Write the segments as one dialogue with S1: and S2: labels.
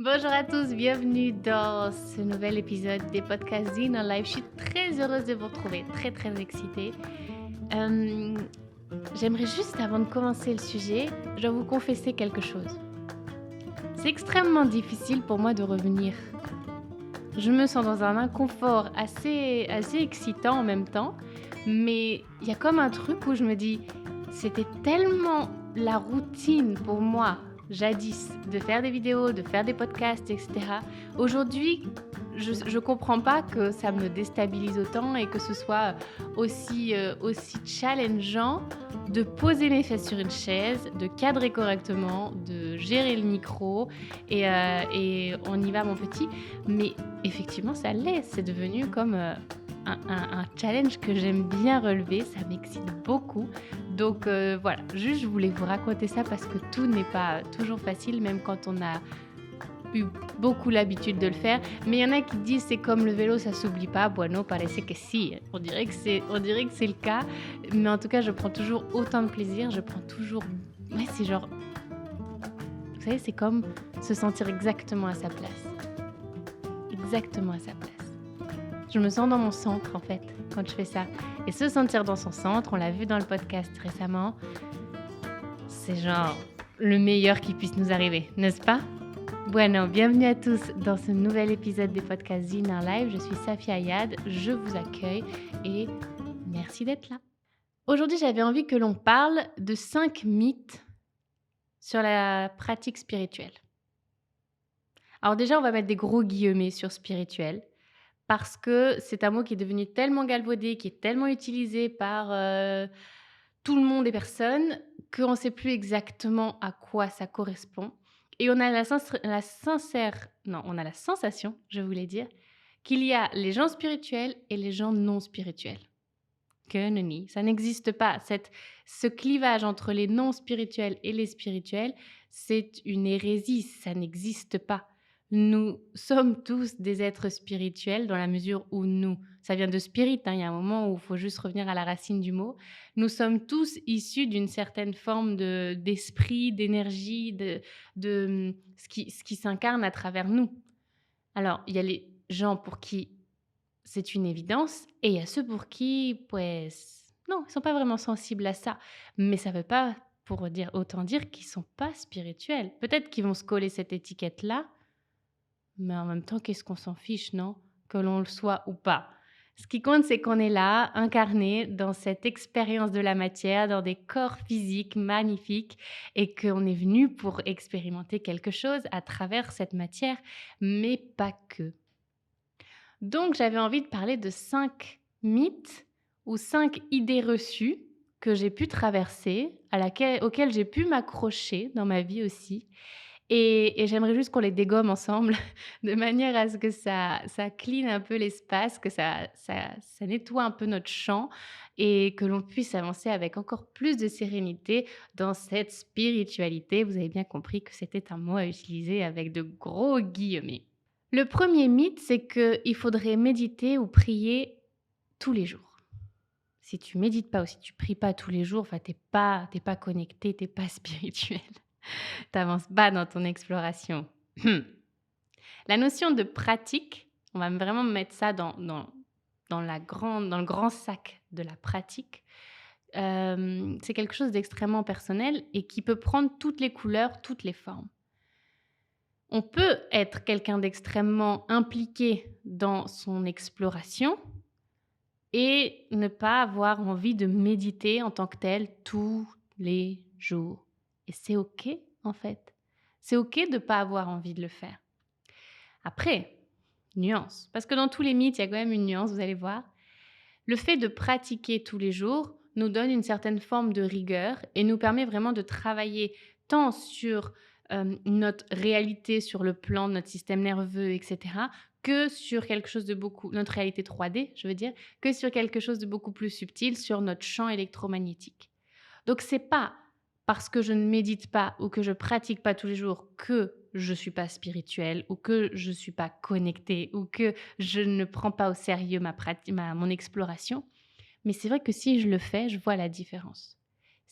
S1: Bonjour à tous, bienvenue dans ce nouvel épisode des podcasts Zine en live. Je suis très heureuse de vous retrouver, très excitée. Euh, J'aimerais juste, avant de commencer le sujet, je dois vous confesser quelque chose. C'est extrêmement difficile pour moi de revenir. Je me sens dans un inconfort assez excitant en même temps, mais il y a comme un truc où je me dis, c'était tellement la routine pour moi, jadis, de faire des vidéos, de faire des podcasts, etc. Aujourd'hui, je comprends pas que ça me déstabilise autant et que ce soit aussi challengeant de poser mes fesses sur une chaise, de cadrer correctement, de gérer le micro et on y va mon petit. Mais effectivement, ça l'est. C'est devenu comme un challenge que j'aime bien relever. Ça m'excite beaucoup. Donc voilà, juste je voulais vous raconter ça parce que tout n'est pas toujours facile, même quand on a eu beaucoup l'habitude de le faire. Mais il y en a qui disent c'est comme le vélo, ça s'oublie pas. Bueno, parece que si. On dirait que c'est le cas. Mais en tout cas, je prends toujours autant de plaisir. Je prends toujours... Ouais, c'est genre... Vous savez, c'est comme se sentir exactement à sa place. Exactement à sa place. Je me sens dans mon centre en fait quand je fais ça. Et se sentir dans son centre, on l'a vu dans le podcast récemment, c'est genre le meilleur qui puisse nous arriver, n'est-ce pas? Bueno, bienvenue à tous dans ce nouvel épisode des podcasts Zine en live. Je suis Safia Ayad, je vous accueille et merci d'être là. Aujourd'hui, j'avais envie que l'on parle de 5 mythes sur la pratique spirituelle. Alors déjà, on va mettre des gros guillemets sur spirituel. Parce que c'est un mot qui est devenu tellement galvaudé, qui est tellement utilisé par tout le monde et personne, qu'on ne sait plus exactement à quoi ça correspond. Et on a on a la sensation, je voulais dire, qu'il y a les gens spirituels et les gens non spirituels. Que nenni, ça n'existe pas. Ce clivage entre les non spirituels et les spirituels, c'est une hérésie, ça n'existe pas. Nous sommes tous des êtres spirituels dans la mesure où ça vient de spirit, il y a un moment où il faut juste revenir à la racine du mot, nous sommes tous issus d'une certaine forme d'esprit, d'énergie, de ce qui s'incarne à travers nous. Alors, il y a les gens pour qui c'est une évidence et il y a ceux pour qui, pues, non, ils sont pas vraiment sensibles à ça. Mais ça veut pas autant dire qu'ils sont pas spirituels. Peut-être qu'ils vont se coller cette étiquette-là, mais en même temps, qu'est-ce qu'on s'en fiche, non? Que l'on le soit ou pas. Ce qui compte, c'est qu'on est là, incarné dans cette expérience de la matière, dans des corps physiques magnifiques et qu'on est venu pour expérimenter quelque chose à travers cette matière, mais pas que. Donc, j'avais envie de parler de 5 mythes ou 5 idées reçues que j'ai pu traverser, auxquelles j'ai pu m'accrocher dans ma vie aussi. Et j'aimerais juste qu'on les dégomme ensemble de manière à ce que ça clean un peu l'espace, que ça nettoie un peu notre champ et que l'on puisse avancer avec encore plus de sérénité dans cette spiritualité. Vous avez bien compris que c'était un mot à utiliser avec de gros guillemets. Le premier mythe, c'est qu'il faudrait méditer ou prier tous les jours. Si tu médites pas ou si tu pries pas tous les jours, enfin, t'es pas connecté, t'es pas spirituel. T'avances pas dans ton exploration. La notion de pratique, on va vraiment mettre ça dans le grand sac de la pratique. C'est quelque chose d'extrêmement personnel et qui peut prendre toutes les couleurs, toutes les formes. On peut être quelqu'un d'extrêmement impliqué dans son exploration et ne pas avoir envie de méditer en tant que tel tous les jours. Et c'est OK, en fait. C'est OK de ne pas avoir envie de le faire. Après, nuance. Parce que dans tous les mythes, il y a quand même une nuance, vous allez voir. Le fait de pratiquer tous les jours nous donne une certaine forme de rigueur et nous permet vraiment de travailler tant sur notre réalité sur le plan de notre système nerveux, etc., que sur quelque chose de notre réalité 3D, je veux dire, que sur quelque chose de beaucoup plus subtil, sur notre champ électromagnétique. Donc, c'est pas parce que je ne médite pas ou que je pratique pas tous les jours que je suis pas spirituelle ou que je suis pas connectée ou que je ne prends pas au sérieux mon exploration. Mais c'est vrai que si je le fais, je vois la différence.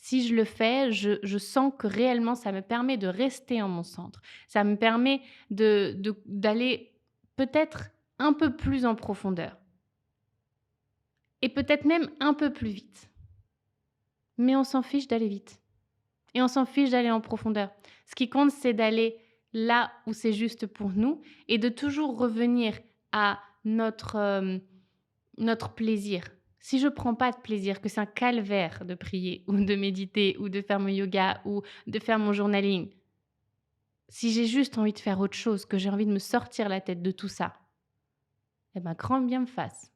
S1: Si je le fais, je sens que réellement ça me permet de rester en mon centre. Ça me permet d'aller peut-être un peu plus en profondeur et peut-être même un peu plus vite. Mais on s'en fiche d'aller vite et on s'en fiche d'aller en profondeur. Ce qui compte, c'est d'aller là où c'est juste pour nous et de toujours revenir à notre plaisir. Si je prends pas de plaisir, que c'est un calvaire de prier ou de méditer ou de faire mon yoga ou de faire mon journaling, si j'ai juste envie de faire autre chose, que j'ai envie de me sortir la tête de tout ça, eh ben, grand bien me fasse.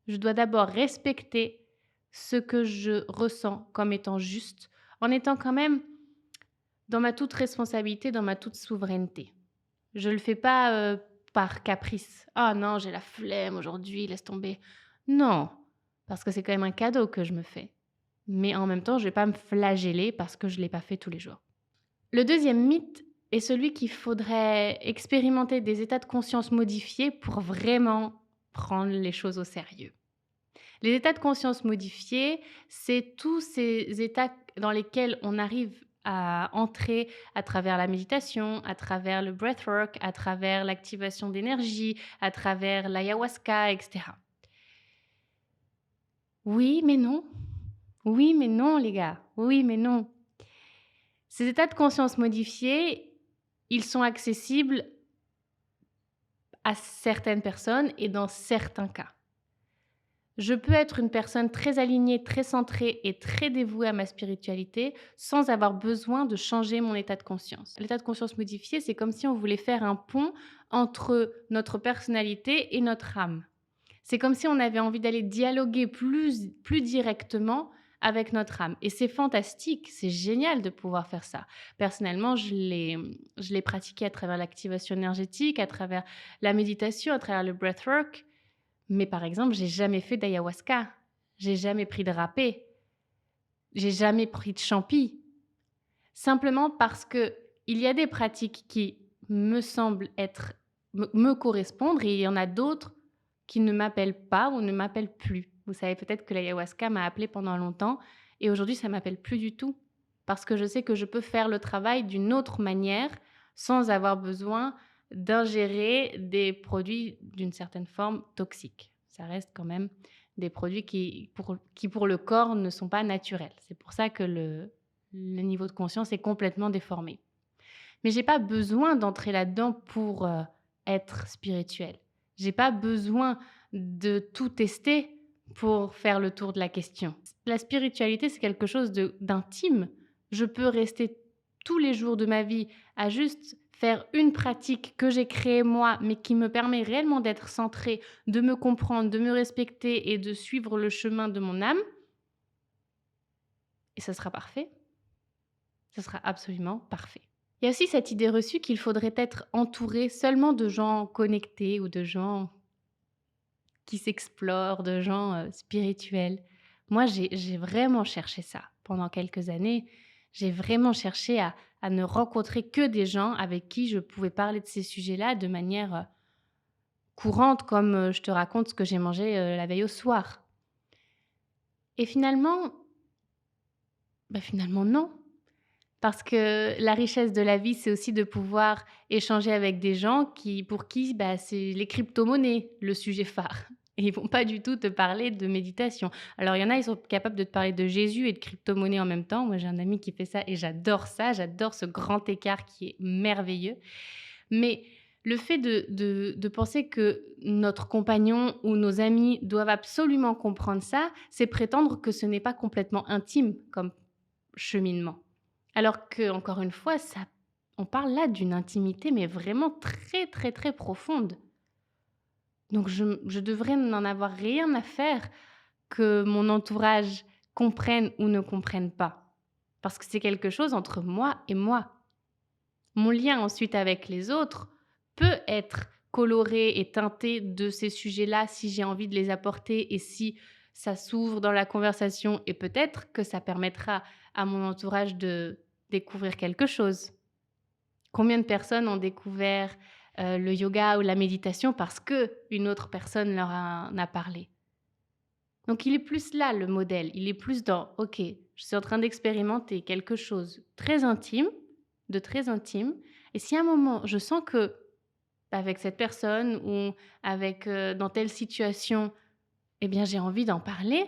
S1: Je dois d'abord respecter ce que je ressens comme étant juste, en étant quand même dans ma toute responsabilité, dans ma toute souveraineté. Je le fais pas, par caprice. «Ah non, j'ai la flemme aujourd'hui, laisse tomber». Non, parce que c'est quand même un cadeau que je me fais. Mais en même temps, je vais pas me flageller parce que je l'ai pas fait tous les jours. Le deuxième mythe est celui qu'il faudrait expérimenter des états de conscience modifiés pour vraiment prendre les choses au sérieux. Les états de conscience modifiés, c'est tous ces états dans lesquels on arrive à entrer à travers la méditation, à travers le breathwork, à travers l'activation d'énergie, à travers l'ayahuasca, etc. Oui, mais non. Oui, mais non, les gars. Oui, mais non. Ces états de conscience modifiés, ils sont accessibles à certaines personnes et dans certains cas. Je peux être une personne très alignée, très centrée et très dévouée à ma spiritualité sans avoir besoin de changer mon état de conscience. L'état de conscience modifié, c'est comme si on voulait faire un pont entre notre personnalité et notre âme. C'est comme si on avait envie d'aller dialoguer plus directement avec notre âme. Et c'est fantastique, c'est génial de pouvoir faire ça. Personnellement, je l'ai pratiqué à travers l'activation énergétique, à travers la méditation, à travers le breathwork. Mais par exemple, j'ai jamais fait d'ayahuasca, j'ai jamais pris de râpé, j'ai jamais pris de champi. Simplement parce que il y a des pratiques qui me semblent me correspondre et il y en a d'autres qui ne m'appellent pas ou ne m'appellent plus. Vous savez peut-être que l'ayahuasca m'a appelée pendant longtemps et aujourd'hui ça m'appelle plus du tout parce que je sais que je peux faire le travail d'une autre manière sans avoir besoin d'ingérer des produits d'une certaine forme toxiques. Ça reste quand même des produits qui pour le corps ne sont pas naturels. C'est pour ça que le niveau de conscience est complètement déformé. Mais j'ai pas besoin d'entrer là-dedans pour être spirituelle. J'ai pas besoin de tout tester pour faire le tour de la question. La spiritualité, c'est quelque chose d'intime. Je peux rester tous les jours de ma vie à juste faire une pratique que j'ai créée moi, mais qui me permet réellement d'être centrée, de me comprendre, de me respecter et de suivre le chemin de mon âme. Et ça sera parfait. Ça sera absolument parfait. Il y a aussi cette idée reçue qu'il faudrait être entouré seulement de gens connectés ou de gens qui s'explorent, de gens spirituels. Moi, j'ai vraiment cherché ça pendant quelques années. J'ai vraiment cherché à ne rencontrer que des gens avec qui je pouvais parler de ces sujets-là de manière courante, comme je te raconte ce que j'ai mangé la veille au soir. Et finalement non. Parce que la richesse de la vie, c'est aussi de pouvoir échanger avec des gens pour qui c'est les crypto-monnaies, le sujet phare. Et ils vont pas du tout te parler de méditation. Alors, il y en a, ils sont capables de te parler de Jésus et de crypto-monnaie en même temps. Moi, j'ai un ami qui fait ça et j'adore ça. J'adore ce grand écart qui est merveilleux. Mais le fait de penser que notre compagnon ou nos amis doivent absolument comprendre ça, c'est prétendre que ce n'est pas complètement intime comme cheminement. Alors que, encore une fois, on parle là d'une intimité, mais vraiment très, très, très profonde. Donc, je devrais n'en avoir rien à faire que mon entourage comprenne ou ne comprenne pas. Parce que c'est quelque chose entre moi et moi. Mon lien ensuite avec les autres peut être coloré et teinté de ces sujets-là si j'ai envie de les apporter et si ça s'ouvre dans la conversation et peut-être que ça permettra à mon entourage de découvrir quelque chose. Combien de personnes ont découvert le yoga ou la méditation parce qu'une autre personne leur en a parlé? Donc il est plus là le modèle, il est plus dans « ok, Je suis en train d'expérimenter quelque chose très intime, de très intime. Et si à un moment, je sens que avec cette personne ou avec dans telle situation, eh bien, j'ai envie d'en parler,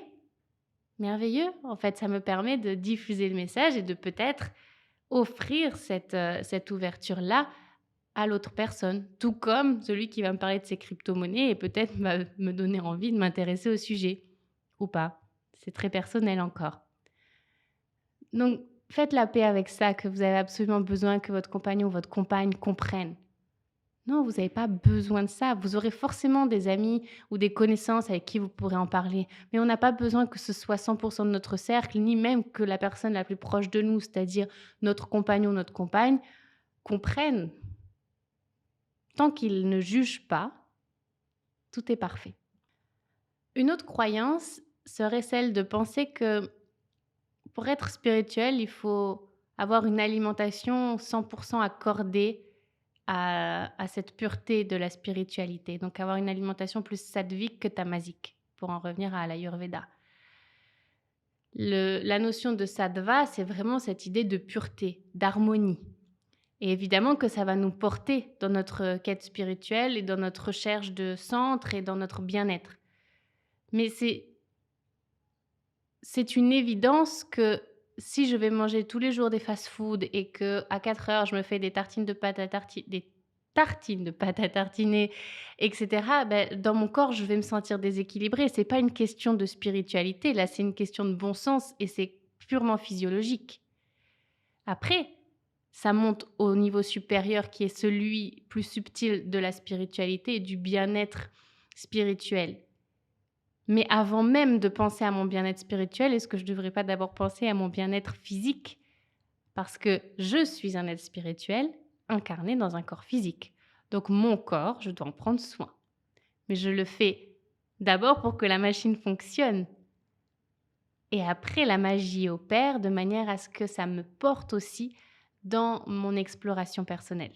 S1: merveilleux. En fait, ça me permet de diffuser le message et de peut-être offrir cette ouverture-là à l'autre personne. Tout comme celui qui va me parler de ses crypto-monnaies et peut-être va me donner envie de m'intéresser au sujet ou pas. C'est très personnel encore. Donc, faites la paix avec ça, que vous avez absolument besoin que votre compagnon ou votre compagne comprenne. Non, vous n'avez pas besoin de ça. Vous aurez forcément des amis ou des connaissances avec qui vous pourrez en parler. Mais on n'a pas besoin que ce soit 100% de notre cercle, ni même que la personne la plus proche de nous, c'est-à-dire notre compagnon ou notre compagne, comprenne. Tant qu'il ne juge pas, tout est parfait. Une autre croyance serait celle de penser que pour être spirituel, il faut avoir une alimentation 100% accordée à cette pureté de la spiritualité. Donc avoir une alimentation plus sattvique que tamasique, pour en revenir à l'Ayurveda. La notion de sattva, c'est vraiment cette idée de pureté, d'harmonie. Et évidemment que ça va nous porter dans notre quête spirituelle et dans notre recherche de centre et dans notre bien-être. Mais c'est une évidence que si je vais manger tous les jours des fast-foods et qu'à 4 heures, je me fais des tartines de pâte à tartiner, etc., dans mon corps, je vais me sentir déséquilibrée. Ce n'est pas une question de spiritualité, là, c'est une question de bon sens et c'est purement physiologique. Après, ça monte au niveau supérieur qui est celui plus subtil de la spiritualité et du bien-être spirituel. Mais avant même de penser à mon bien-être spirituel, est-ce que je ne devrais pas d'abord penser à mon bien-être physique? Parce que je suis un être spirituel incarné dans un corps physique. Donc mon corps, je dois en prendre soin. Mais je le fais d'abord pour que la machine fonctionne. Et après, la magie opère de manière à ce que ça me porte aussi dans mon exploration personnelle.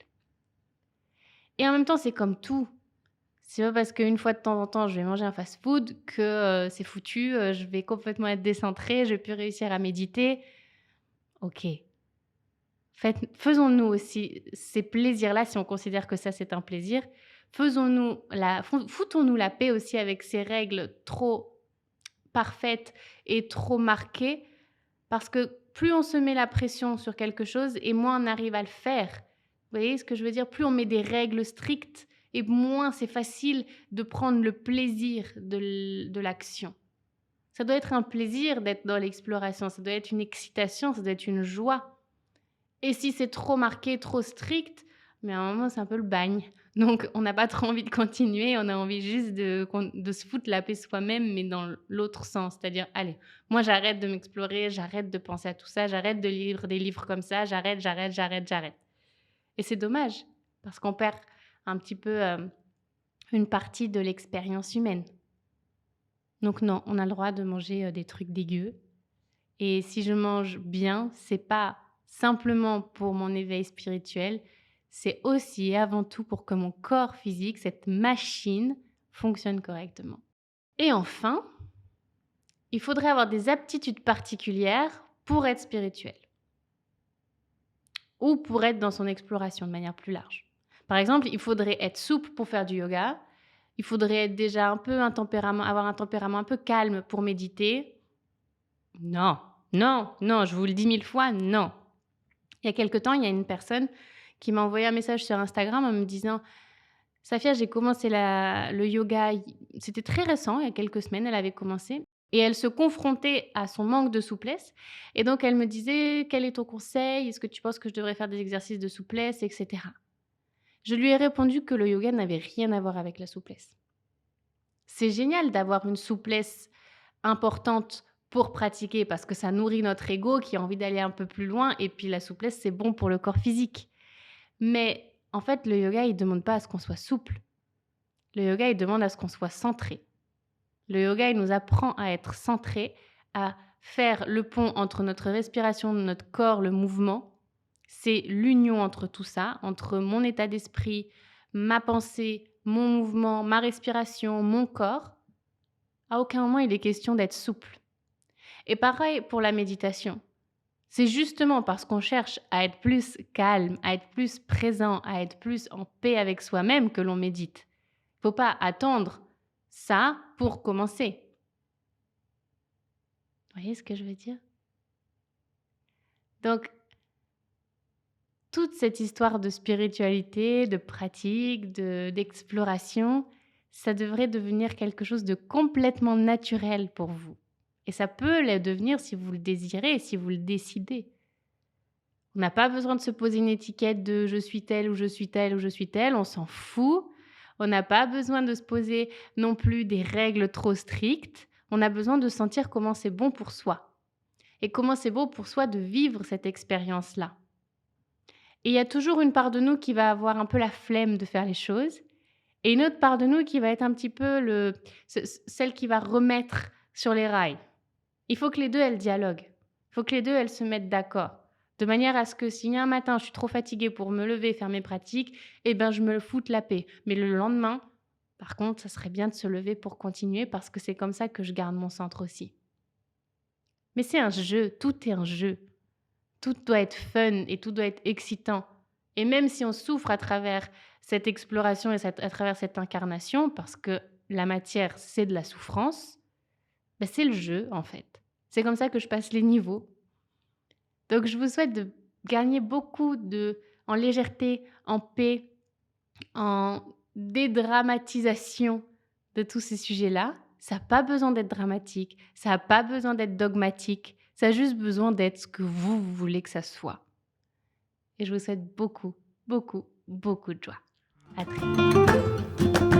S1: Et en même temps, c'est comme tout. C'est pas parce qu'une fois de temps en temps, je vais manger un fast-food que c'est foutu, je vais complètement être décentrée, je vais plus réussir à méditer. OK. Faisons-nous aussi ces plaisirs-là, si on considère que ça, c'est un plaisir. Foutons-nous la paix aussi avec ces règles trop parfaites et trop marquées, parce que plus on se met la pression sur quelque chose et moins on arrive à le faire. Vous voyez ce que je veux dire? Plus on met des règles strictes et moins c'est facile de prendre le plaisir de l'action. Ça doit être un plaisir d'être dans l'exploration, ça doit être une excitation, ça doit être une joie. Et si c'est trop marqué, trop strict, mais à un moment, c'est un peu le bagne. Donc, on n'a pas trop envie de continuer, on a envie juste de se foutre la paix soi-même, mais dans l'autre sens. C'est-à-dire, allez, moi, j'arrête de m'explorer, j'arrête de penser à tout ça, j'arrête de lire des livres comme ça, j'arrête. Et c'est dommage, parce qu'on perd un petit peu une partie de l'expérience humaine. Donc non, on a le droit de manger des trucs dégueux. Et si je mange bien, c'est pas simplement pour mon éveil spirituel, c'est aussi et avant tout pour que mon corps physique, cette machine, fonctionne correctement. Et enfin, il faudrait avoir des aptitudes particulières pour être spirituel ou pour être dans son exploration de manière plus large. Par exemple, il faudrait être souple pour faire du yoga, il faudrait être déjà avoir un tempérament un peu calme pour méditer. Non, je vous le dis 1000 fois, non. Il y a quelque temps, il y a une personne qui m'a envoyé un message sur Instagram en me disant: «Safia, j'ai commencé le yoga». C'était très récent, il y a quelques semaines, elle avait commencé et elle se confrontait à son manque de souplesse et donc elle me disait: «Quel est ton conseil? Est-ce que tu penses que je devrais faire des exercices de souplesse?» et cetera. Je lui ai répondu que le yoga n'avait rien à voir avec la souplesse. C'est génial d'avoir une souplesse importante pour pratiquer parce que ça nourrit notre ego qui a envie d'aller un peu plus loin et puis la souplesse, c'est bon pour le corps physique. Mais en fait, le yoga, il demande pas à ce qu'on soit souple. Le yoga, il demande à ce qu'on soit centré. Le yoga, il nous apprend à être centré, à faire le pont entre notre respiration, notre corps, le mouvement. C'est l'union entre tout ça, entre mon état d'esprit, ma pensée, mon mouvement, ma respiration, mon corps. À aucun moment, il est question d'être souple. Et pareil pour la méditation. C'est justement parce qu'on cherche à être plus calme, à être plus présent, à être plus en paix avec soi-même que l'on médite. Il ne faut pas attendre ça pour commencer. Vous voyez ce que je veux dire? Donc, toute cette histoire de spiritualité, de pratique, d'exploration, ça devrait devenir quelque chose de complètement naturel pour vous. Et ça peut le devenir si vous le désirez, si vous le décidez. On n'a pas besoin de se poser une étiquette de je suis tel ou je suis tel ou je suis tel, on s'en fout. On n'a pas besoin de se poser non plus des règles trop strictes. On a besoin de sentir comment c'est bon pour soi et comment c'est bon pour soi de vivre cette expérience-là. Et il y a toujours une part de nous qui va avoir un peu la flemme de faire les choses et une autre part de nous qui va être un petit peu celle qui va remettre sur les rails. Il faut que les deux, elles dialoguent. Il faut que les deux, elles se mettent d'accord. De manière à ce que si un matin, je suis trop fatiguée pour me lever et faire mes pratiques, eh ben, je me foute la paix. Mais le lendemain, par contre, ça serait bien de se lever pour continuer parce que c'est comme ça que je garde mon centre aussi. Mais c'est un jeu, tout est un jeu. Tout doit être fun et tout doit être excitant. Et même si on souffre à travers cette exploration et à travers cette incarnation, parce que la matière, c'est de la souffrance, ben c'est le jeu en fait. C'est comme ça que je passe les niveaux. Donc je vous souhaite de gagner beaucoup en légèreté, en paix, en dédramatisation de tous ces sujets-là. Ça n'a pas besoin d'être dramatique, ça n'a pas besoin d'être dogmatique, ça a juste besoin d'être ce que vous voulez que ça soit. Et je vous souhaite beaucoup, beaucoup, beaucoup de joie. À très vite.